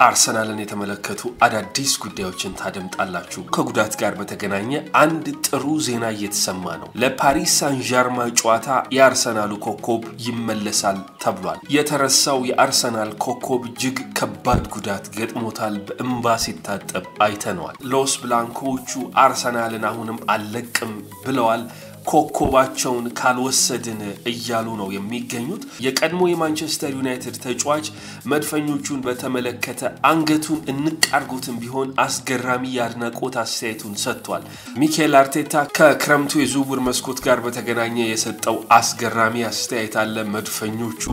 አርሰናልን የተመለከቱ አዳዲስ ጉዳዮችን ታደምጣላችሁ። ከጉዳት ጋር በተገናኘ አንድ ጥሩ ዜና እየተሰማ ነው። ለፓሪስ ሳን-ዠርማን ጨዋታ የአርሰናሉ ኮከብ ይመለሳል ተብሏል። የተረሳው የአርሰናል ኮከብ እጅግ ከባድ ጉዳት ገጥሞታል። በእንባ ሲታጠብ አይተነዋል። ሎስ ብላንኮቹ አርሰናልን አሁንም አልለቅም ብለዋል። ኮከባቸውን ካልወሰድን እያሉ ነው የሚገኙት። የቀድሞ የማንቸስተር ዩናይትድ ተጫዋች መድፈኞቹን በተመለከተ አንገቱን እንቃርጉትም ቢሆን አስገራሚ ያድናቆት አስተያየቱን ሰጥቷል። ሚኬል አርቴታ ከክረምቱ የዝውውር መስኮት ጋር በተገናኘ የሰጠው አስገራሚ አስተያየት አለ። መድፈኞቹ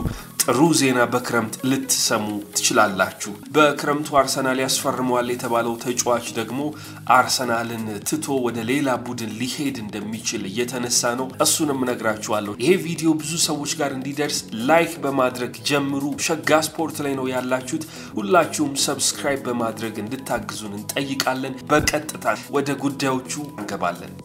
ጥሩ ዜና በክረምት ልትሰሙ ትችላላችሁ። በክረምቱ አርሰናል ያስፈርመዋል የተባለው ተጫዋች ደግሞ አርሰናልን ትቶ ወደ ሌላ ቡድን ሊሄድ እንደሚችል እየተነሳ ነው። እሱንም ነግራችኋለሁ። ይሄ ቪዲዮ ብዙ ሰዎች ጋር እንዲደርስ ላይክ በማድረግ ጀምሩ። ሸጋ ስፖርት ላይ ነው ያላችሁት። ሁላችሁም ሰብስክራይብ በማድረግ እንድታግዙን እንጠይቃለን። በቀጥታ ወደ ጉዳዮቹ እንገባለን።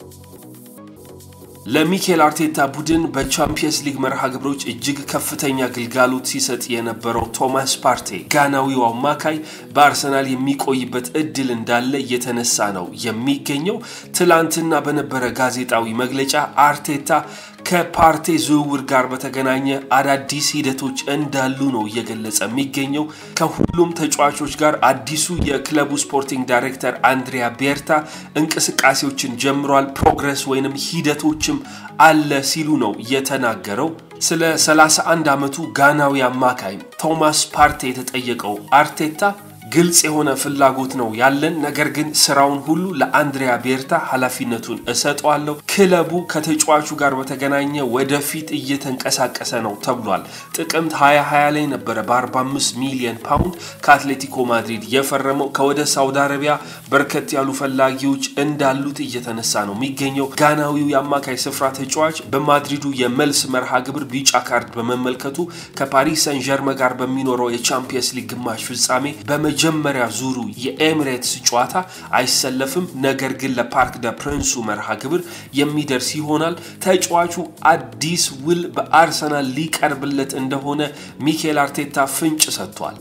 ለሚኬል አርቴታ ቡድን በቻምፒየንስ ሊግ መርሃ ግብሮች እጅግ ከፍተኛ ግልጋሎት ሲሰጥ የነበረው ቶማስ ፓርቴ ጋናዊው አማካይ በአርሰናል የሚቆይበት እድል እንዳለ እየተነሳ ነው የሚገኘው። ትላንትና በነበረ ጋዜጣዊ መግለጫ አርቴታ ከፓርቴ ዝውውር ጋር በተገናኘ አዳዲስ ሂደቶች እንዳሉ ነው እየገለጸ የሚገኘው። ከሁሉም ተጫዋቾች ጋር አዲሱ የክለቡ ስፖርቲንግ ዳይሬክተር አንድሪያ ቤርታ እንቅስቃሴዎችን ጀምሯል። ፕሮግረስ ወይንም ሂደቶችም አለ ሲሉ ነው የተናገረው። ስለ 31 ዓመቱ ጋናዊ አማካይ ቶማስ ፓርቴ የተጠየቀው አርቴታ ግልጽ የሆነ ፍላጎት ነው ያለን፣ ነገር ግን ስራውን ሁሉ ለአንድሪያ ቤርታ ኃላፊነቱን እሰጠዋለሁ። ክለቡ ከተጫዋቹ ጋር በተገናኘ ወደፊት እየተንቀሳቀሰ ነው ተብሏል። ጥቅምት 2020 ላይ ነበር በ45 ሚሊዮን ፓውንድ ከአትሌቲኮ ማድሪድ የፈረመው። ከወደ ሳውዲ አረቢያ በርከት ያሉ ፈላጊዎች እንዳሉት እየተነሳ ነው የሚገኘው። ጋናዊው የአማካይ ስፍራ ተጫዋች በማድሪዱ የመልስ መርሃ ግብር ቢጫ ካርድ በመመልከቱ ከፓሪስ ሳን-ዠርማን ጋር በሚኖረው የቻምፒየንስ ሊግ ግማሽ ፍጻሜ በመጀመሪያ ዙሩ የኤሚሬትስ ጨዋታ አይሰለፍም። ነገር ግን ለፓርክ ደ ፕሪንሱ መርሃ ግብር የሚደርስ ይሆናል። ተጫዋቹ አዲስ ውል በአርሰናል ሊቀርብለት እንደሆነ ሚኬል አርቴታ ፍንጭ ሰጥቷል።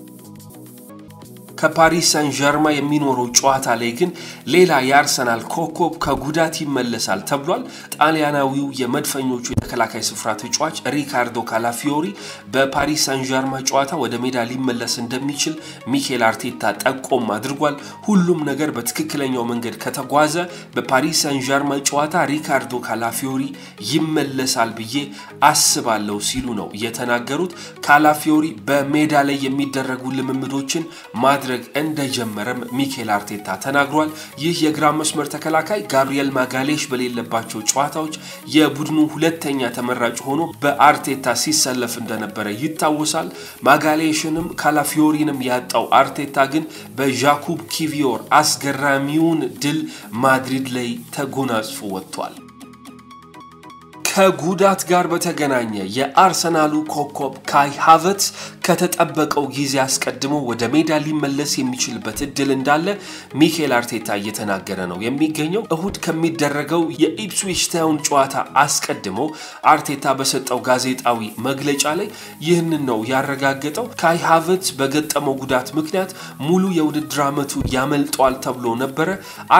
ከፓሪስ ሳን-ዠርማን የሚኖረው ጨዋታ ላይ ግን ሌላ የአርሰናል ኮከብ ከጉዳት ይመለሳል ተብሏል። ጣሊያናዊው የመድፈኞቹ የተከላካይ ስፍራ ተጫዋች ሪካርዶ ካላፊዮሪ በፓሪስ ሳን-ዠርማን ጨዋታ ወደ ሜዳ ሊመለስ እንደሚችል ሚኬል አርቴታ ጠቆም አድርጓል። ሁሉም ነገር በትክክለኛው መንገድ ከተጓዘ በፓሪስ ሳን-ዠርማን ጨዋታ ሪካርዶ ካላፊዮሪ ይመለሳል ብዬ አስባለሁ ሲሉ ነው የተናገሩት። ካላፊዮሪ በሜዳ ላይ የሚደረጉ ልምምዶችን ማድረግ እንደጀመረም ሚኬል አርቴታ ተናግሯል። ይህ የግራ መስመር ተከላካይ ጋብሪኤል ማጋሌሽ በሌለባቸው ጨዋታዎች የቡድኑ ሁለተኛ ተመራጭ ሆኖ በአርቴታ ሲሰለፍ እንደነበረ ይታወሳል። ማጋሌሽንም ካላፊዮሪንም ያጣው አርቴታ ግን በጃኩብ ኪቪዮር አስገራሚውን ድል ማድሪድ ላይ ተጎናጽፎ ወጥቷል። ከጉዳት ጋር በተገናኘ የአርሰናሉ ኮከብ ካይ ሃቨርትዝ ከተጠበቀው ጊዜ አስቀድሞ ወደ ሜዳ ሊመለስ የሚችልበት እድል እንዳለ ሚኬል አርቴታ እየተናገረ ነው የሚገኘው። እሁድ ከሚደረገው የኢፕስዊች ታውን ጨዋታ አስቀድሞ አርቴታ በሰጠው ጋዜጣዊ መግለጫ ላይ ይህንን ነው ያረጋገጠው። ካይ ሃቨርትዝ በገጠመው ጉዳት ምክንያት ሙሉ የውድድር ዓመቱ ያመልጧል ተብሎ ነበረ።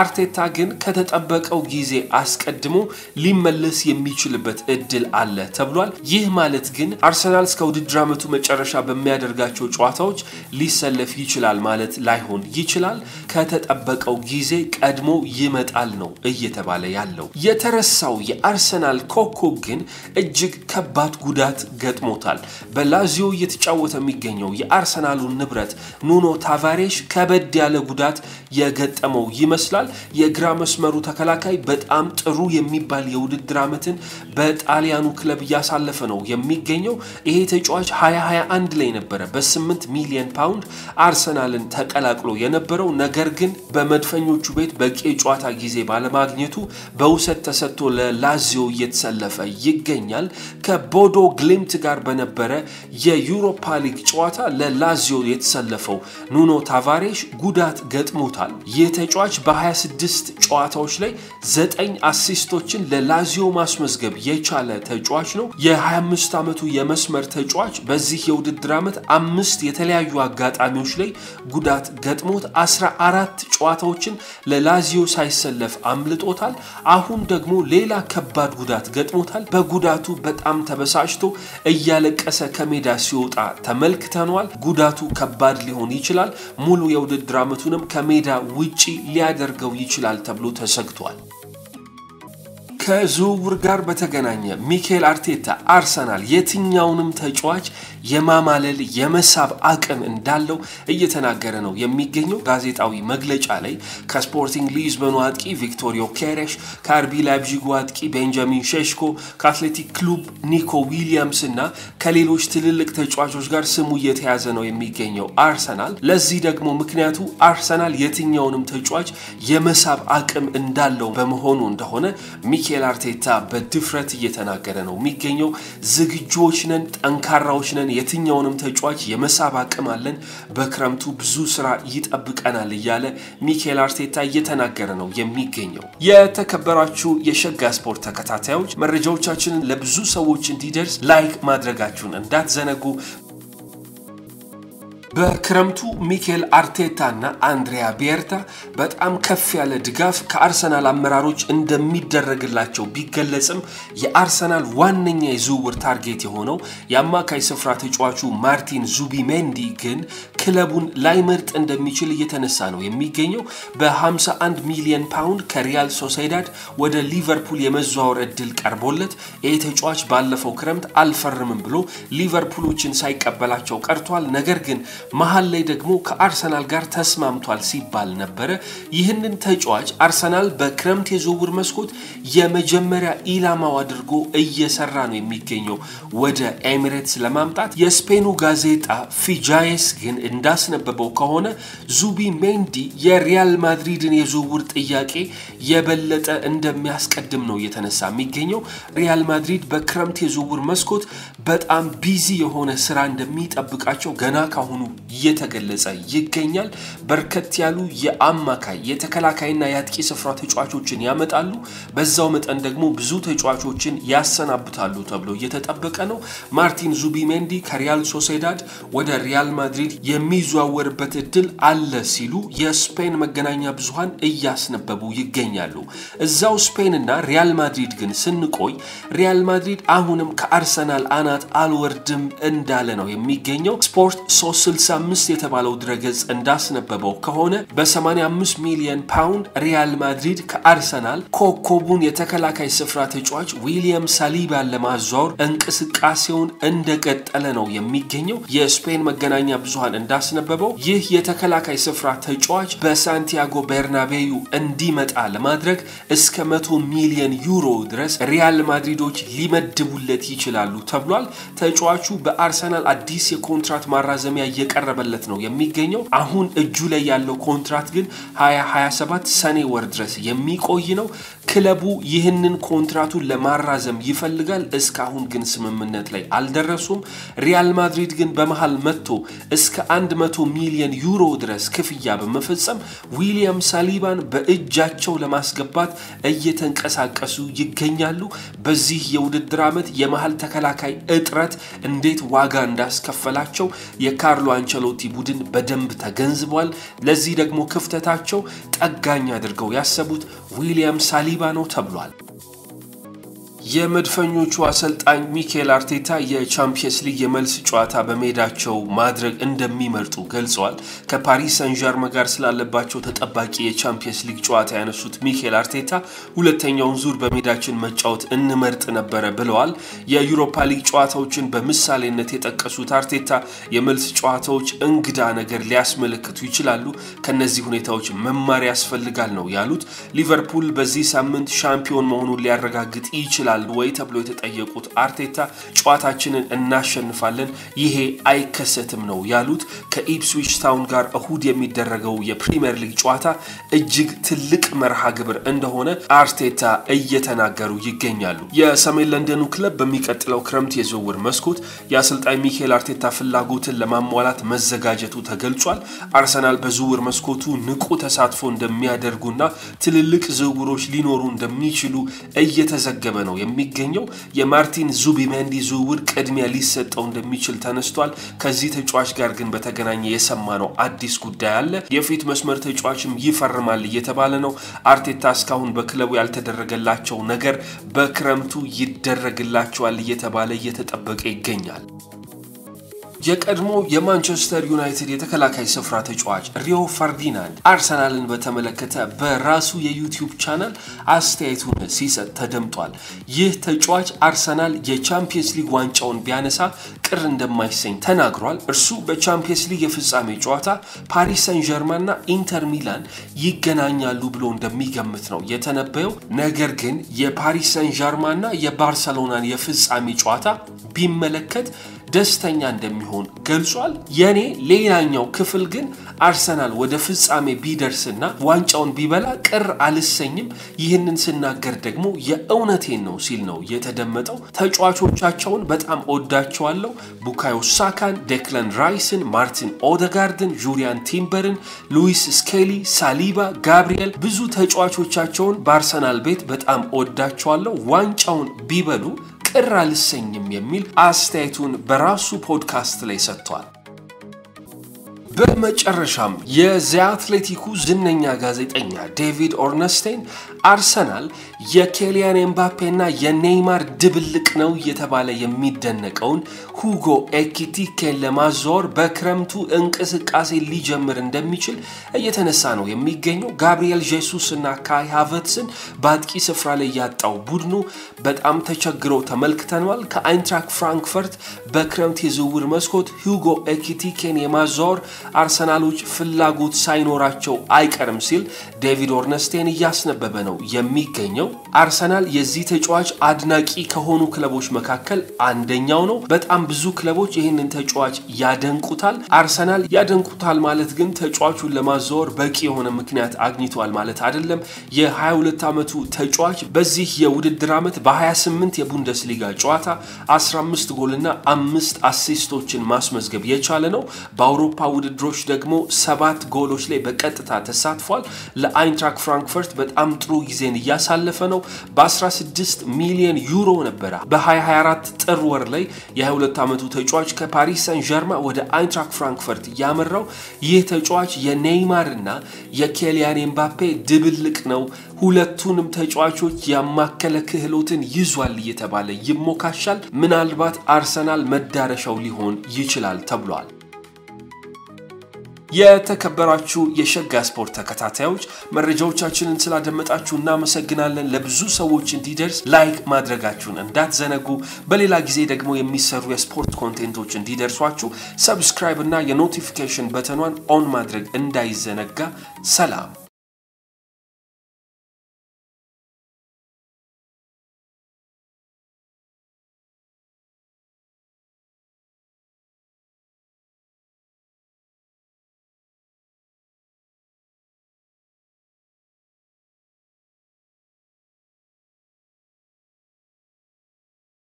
አርቴታ ግን ከተጠበቀው ጊዜ አስቀድሞ ሊመለስ የሚችል እድል አለ ተብሏል። ይህ ማለት ግን አርሰናል እስከ ውድድር ዓመቱ መጨረሻ በሚያደርጋቸው ጨዋታዎች ሊሰለፍ ይችላል ማለት ላይሆን ይችላል። ከተጠበቀው ጊዜ ቀድሞ ይመጣል ነው እየተባለ ያለው። የተረሳው የአርሰናል ኮከብ ግን እጅግ ከባድ ጉዳት ገጥሞታል። በላዚዮ እየተጫወተ የሚገኘው የአርሰናሉ ንብረት ኑኖ ታቫሬሽ ከበድ ያለ ጉዳት የገጠመው ይመስላል። የግራ መስመሩ ተከላካይ በጣም ጥሩ የሚባል የውድድር ዓመትን በጣሊያኑ ክለብ ያሳለፈ ነው የሚገኘው። ይሄ ተጫዋች 2021 ላይ ነበር በ8 ሚሊዮን ፓውንድ አርሰናልን ተቀላቅሎ የነበረው። ነገር ግን በመድፈኞቹ ቤት በቂ ጨዋታ ጊዜ ባለማግኘቱ በውሰት ተሰጥቶ ለላዚዮ እየተሰለፈ ይገኛል። ከቦዶ ግሊምት ጋር በነበረ የዩሮፓ ሊግ ጨዋታ ለላዚዮ የተሰለፈው ኑኖ ታቫሬሽ ጉዳት ገጥሞታል። ይህ ተጫዋች በ26 ጨዋታዎች ላይ 9 አሲስቶችን ለላዚዮ ማስመዝገብ የቻለ ተጫዋች ነው። የ25 ዓመቱ የመስመር ተጫዋች በዚህ የውድድር ዓመት 5 የተለያዩ አጋጣሚዎች ላይ ጉዳት ገጥሞት 14 ጨዋታዎችን ለላዚዮ ሳይሰለፍ አምልጦታል። አሁን ደግሞ ሌላ ከባድ ጉዳት ገጥሞታል። በጉዳቱ በጣም ተበሳጭቶ እያለቀሰ ከሜዳ ሲወጣ ተመልክተናል። ጉዳቱ ከባድ ሊሆን ይችላል። ሙሉ የውድድር ዓመቱንም ከሜዳ ውጪ ሊያደርገው ይችላል ተብሎ ተሰግቷል። ከዝውውር ጋር በተገናኘ ሚኬል አርቴታ አርሰናል የትኛውንም ተጫዋች የማማለል የመሳብ አቅም እንዳለው እየተናገረ ነው የሚገኘው። ጋዜጣዊ መግለጫ ላይ ከስፖርቲንግ ሊዝበኑ አጥቂ ቪክቶር ዮኬሬሽ፣ ከአርቢ ላይፕዚግ አጥቂ ቤንጃሚን ሼሽኮ፣ ከአትሌቲክ ክሉብ ኒኮ ዊሊያምስ እና ከሌሎች ትልልቅ ተጫዋቾች ጋር ስሙ እየተያዘ ነው የሚገኘው አርሰናል። ለዚህ ደግሞ ምክንያቱ አርሰናል የትኛውንም ተጫዋች የመሳብ አቅም እንዳለው በመሆኑ እንደሆነ ሚኬል አርቴታ በድፍረት እየተናገረ ነው የሚገኘው። ዝግጁዎች ነን፣ ጠንካራዎች ነን፣ የትኛውንም ተጫዋች የመሳብ አቅም አለን፣ በክረምቱ ብዙ ስራ ይጠብቀናል እያለ ሚኬል አርቴታ እየተናገረ ነው የሚገኘው። የተከበራችሁ የሸጋ ስፖርት ተከታታዮች መረጃዎቻችንን ለብዙ ሰዎች እንዲደርስ ላይክ ማድረጋችሁን እንዳትዘነጉ። በክረምቱ ሚኬል አርቴታና አንድሪያ ቤርታ በጣም ከፍ ያለ ድጋፍ ከአርሰናል አመራሮች እንደሚደረግላቸው ቢገለጽም የአርሰናል ዋነኛ የዝውውር ታርጌት የሆነው የአማካይ ስፍራ ተጫዋቹ ማርቲን ዙቢሜንዲ ግን ክለቡን ላይመርጥ እንደሚችል እየተነሳ ነው የሚገኘው። በ51 ሚሊዮን ፓውንድ ከሪያል ሶሴዳድ ወደ ሊቨርፑል የመዘዋወር እድል ቀርቦለት ይህ ተጫዋች ባለፈው ክረምት አልፈርምም ብሎ ሊቨርፑሎችን ሳይቀበላቸው ቀርቷል። ነገር ግን መሃል ላይ ደግሞ ከአርሰናል ጋር ተስማምቷል ሲባል ነበር። ይህንን ተጫዋች አርሰናል በክረምት የዝውውር መስኮት የመጀመሪያ ኢላማው አድርጎ እየሰራ ነው የሚገኘው ወደ ኤሚሬትስ ለማምጣት። የስፔኑ ጋዜጣ ፊጃይስ ግን እንዳስነበበው ከሆነ ዙቢሜንዲ የሪያል ማድሪድን የዝውውር ጥያቄ የበለጠ እንደሚያስቀድም ነው የተነሳ የሚገኘው። ሪያል ማድሪድ በክረምት የዝውውር መስኮት በጣም ቢዚ የሆነ ስራ እንደሚጠብቃቸው ገና ካሁኑ እየተገለጸ ይገኛል። በርከት ያሉ የአማካይ የተከላካይና የአጥቂ ስፍራ ተጫዋቾችን ያመጣሉ። በዛው መጠን ደግሞ ብዙ ተጫዋቾችን ያሰናብታሉ ተብሎ እየተጠበቀ ነው። ማርቲን ዙቢሜንዲ ከሪያል ሶሴዳድ ወደ ሪያል ማድሪድ የሚዘዋወርበት እድል አለ ሲሉ የስፔን መገናኛ ብዙሃን እያስነበቡ ይገኛሉ። እዛው ስፔንና ሪያል ማድሪድ ግን ስንቆይ ሪያል ማድሪድ አሁንም ከአርሰናል አናት አልወርድም እንዳለ ነው የሚገኘው። ስፖርት 365 የተባለው ድረገጽ እንዳስነበበው ከሆነ በ85 ሚሊዮን ፓውንድ ሪያል ማድሪድ ከአርሰናል ኮከቡን የተከላካይ ስፍራ ተጫዋች ዊሊያም ሳሊባን ለማዛወር እንቅስቃሴውን እንደቀጠለ ነው የሚገኘው። የስፔን መገናኛ ብዙሃን እንዳስነበበው ይህ የተከላካይ ስፍራ ተጫዋች በሳንቲያጎ ቤርናቤዩ እንዲመጣ ለማድረግ እስከ 100 ሚሊዮን ዩሮ ድረስ ሪያል ማድሪዶች ሊመድቡለት ይችላሉ ተብሏል። ተጫዋቹ በአርሰናል አዲስ የኮንትራት ማራዘሚያ እየቀረበለት ነው የሚገኘው። አሁን እጁ ላይ ያለው ኮንትራት ግን 2027 ሰኔ ወር ድረስ የሚቆይ ነው። ክለቡ ይህንን ኮንትራቱን ለማራዘም ይፈልጋል። እስካሁን ግን ስምምነት ላይ አልደረሱም። ሪያል ማድሪድ ግን በመሃል መጥቶ እስከ 100 ሚሊዮን ዩሮ ድረስ ክፍያ በመፈጸም ዊሊያም ሳሊባን በእጃቸው ለማስገባት እየተንቀሳቀሱ ይገኛሉ። በዚህ የውድድር ዓመት የመሃል ተከላካይ እጥረት እንዴት ዋጋ እንዳስከፈላቸው የካርሎ አንቸሎቲ ቡድን በደንብ ተገንዝቧል። ለዚህ ደግሞ ክፍተታቸው ጠጋኝ አድርገው ያሰቡት ዊሊያም ሳሊባ ነው ተብሏል። የመድፈኞቹ አሰልጣኝ ሚኬል አርቴታ የቻምፒየንስ ሊግ የመልስ ጨዋታ በሜዳቸው ማድረግ እንደሚመርጡ ገልጸዋል። ከፓሪስ ሰን ዠርመን ጋር ስላለባቸው ተጠባቂ የቻምፒየንስ ሊግ ጨዋታ ያነሱት ሚኬል አርቴታ ሁለተኛውን ዙር በሜዳችን መጫወት እንመርጥ ነበር ብለዋል። የዩሮፓ ሊግ ጨዋታዎችን በምሳሌነት የጠቀሱት አርቴታ የመልስ ጨዋታዎች እንግዳ ነገር ሊያስመለክቱ ይችላሉ፣ ከነዚህ ሁኔታዎች መማር ያስፈልጋል ነው ያሉት። ሊቨርፑል በዚህ ሳምንት ሻምፒዮን መሆኑን ሊያረጋግጥ ይችላል ወይ ተብሎ የተጠየቁት አርቴታ ጨዋታችንን እናሸንፋለን፣ ይሄ አይከሰትም ነው ያሉት። ከኢፕስዊች ታውን ጋር እሁድ የሚደረገው የፕሪሚየር ሊግ ጨዋታ እጅግ ትልቅ መርሃ ግብር እንደሆነ አርቴታ እየተናገሩ ይገኛሉ። የሰሜን ለንደኑ ክለብ በሚቀጥለው ክረምት የዝውውር መስኮት የአሰልጣኝ ሚኬል አርቴታ ፍላጎትን ለማሟላት መዘጋጀቱ ተገልጿል። አርሰናል በዝውውር መስኮቱ ንቁ ተሳትፎ እንደሚያደርጉና ትልልቅ ዝውውሮች ሊኖሩ እንደሚችሉ እየተዘገበ ነው የሚገኘው። የማርቲን ዙቢሜንዲ ዝውውር ቅድሚያ ሊሰጠው እንደሚችል ተነስቷል። ከዚህ ተጫዋች ጋር ግን በተገናኘ የሰማነው አዲስ ጉዳይ አለ። የፊት መስመር ተጫዋችም ይፈርማል እየተባለ ነው። አርቴታ እስካሁን በክለቡ ያልተደረገላቸው ነገር በክረምቱ ይደረግላቸዋል እየተባለ እየተጠበቀ ይገኛል። የቀድሞ የማንቸስተር ዩናይትድ የተከላካይ ስፍራ ተጫዋች ሪዮ ፈርዲናንድ አርሰናልን በተመለከተ በራሱ የዩቲዩብ ቻናል አስተያየቱን ሲሰጥ ተደምጧል። ይህ ተጫዋች አርሰናል የቻምፒየንስ ሊግ ዋንጫውን ቢያነሳ ቅር እንደማይሰኝ ተናግሯል። እርሱ በቻምፒየንስ ሊግ የፍጻሜ ጨዋታ ፓሪስ ሰን ዠርማንና ኢንተር ሚላን ይገናኛሉ ብሎ እንደሚገምት ነው የተነበየው። ነገር ግን የፓሪስ ሰን ዠርማንና የባርሰሎናን የፍጻሜ ጨዋታ ቢመለከት ደስተኛ እንደሚሆን ገልጿል። የኔ ሌላኛው ክፍል ግን አርሰናል ወደ ፍጻሜ ቢደርስና ዋንጫውን ቢበላ ቅር አልሰኝም። ይህንን ስናገር ደግሞ የእውነቴን ነው ሲል ነው የተደመጠው። ተጫዋቾቻቸውን በጣም ወዳቸዋለሁ። ቡካዮ ሳካን፣ ዴክላን ራይስን፣ ማርቲን ኦዴጋርድን፣ ጁሪያን ቲምበርን፣ ሉዊስ ስኬሊ፣ ሳሊባ፣ ጋብሪኤል ብዙ ተጫዋቾቻቸውን በአርሰናል ቤት በጣም ወዳቸዋለሁ። ዋንጫውን ቢበሉ ቅር አልሰኝም የሚል አስተያየቱን በራሱ ፖድካስት ላይ ሰጥቷል። በመጨረሻም የዘ አትሌቲኩ ዝነኛ ጋዜጠኛ ዴቪድ ኦርነስቴን አርሰናል የኬሊያን ኤምባፔና የኔይማር ድብልቅ ነው እየተባለ የሚደነቀውን ሁጎ ኤኪቲኬን ለማዛወር በክረምቱ እንቅስቃሴ ሊጀምር እንደሚችል እየተነሳ ነው የሚገኘው። ጋብሪኤል ጄሱስ እና ካይ ሃቨርትስን በአጥቂ ስፍራ ላይ ያጣው ቡድኑ በጣም ተቸግረው ተመልክተናል። ከአይንትራክ ፍራንክፈርት በክረምት የዝውውር መስኮት ሁጎ ኤኪቲኬን የማዛወር አርሰናሎች ፍላጎት ሳይኖራቸው አይቀርም ሲል ዴቪድ ኦርነስቴን እያስነበበ ነው የሚገኘው። አርሰናል የዚህ ተጫዋች አድናቂ ከሆኑ ክለቦች መካከል አንደኛው ነው። በጣም ብዙ ክለቦች ይህንን ተጫዋች ያደንቁታል። አርሰናል ያደንቁታል ማለት ግን ተጫዋቹን ለማዛወር በቂ የሆነ ምክንያት አግኝቷል ማለት አይደለም። የ22 ዓመቱ ተጫዋች በዚህ የውድድር ዓመት በ28 የቡንደስሊጋ ጨዋታ 15 ጎልና 5 አሲስቶችን ማስመዝገብ የቻለ ነው። በአውሮፓ ውድድሮች ደግሞ 7 ጎሎች ላይ በቀጥታ ተሳትፏል። ለአይንትራክ ፍራንክፈርት በጣም ጥሩ ጊዜን እያሳለፈ ነው። በ16 ሚሊዮን ዩሮ ነበር በ2024 ጥር ወር ላይ የ22 ዓመቱ ተጫዋች ከፓሪስ ሰን ዠርማን ወደ አይንትራክ ፍራንክፈርት ያመራው። ይህ ተጫዋች የኔይማርና የኬሊያን ኤምባፔ ድብልቅ ነው። ሁለቱንም ተጫዋቾች ያማከለ ክህሎትን ይዟል እየተባለ ይሞካሻል። ምናልባት አርሰናል መዳረሻው ሊሆን ይችላል ተብሏል። የተከበራችሁ የሸጋ ስፖርት ተከታታዮች መረጃዎቻችንን ስላደመጣችሁ እናመሰግናለን። ለብዙ ሰዎች እንዲደርስ ላይክ ማድረጋችሁን እንዳትዘነጉ። በሌላ ጊዜ ደግሞ የሚሰሩ የስፖርት ኮንቴንቶች እንዲደርሷችሁ ሰብስክራይብ እና የኖቲፊኬሽን በተኗን ኦን ማድረግ እንዳይዘነጋ። ሰላም።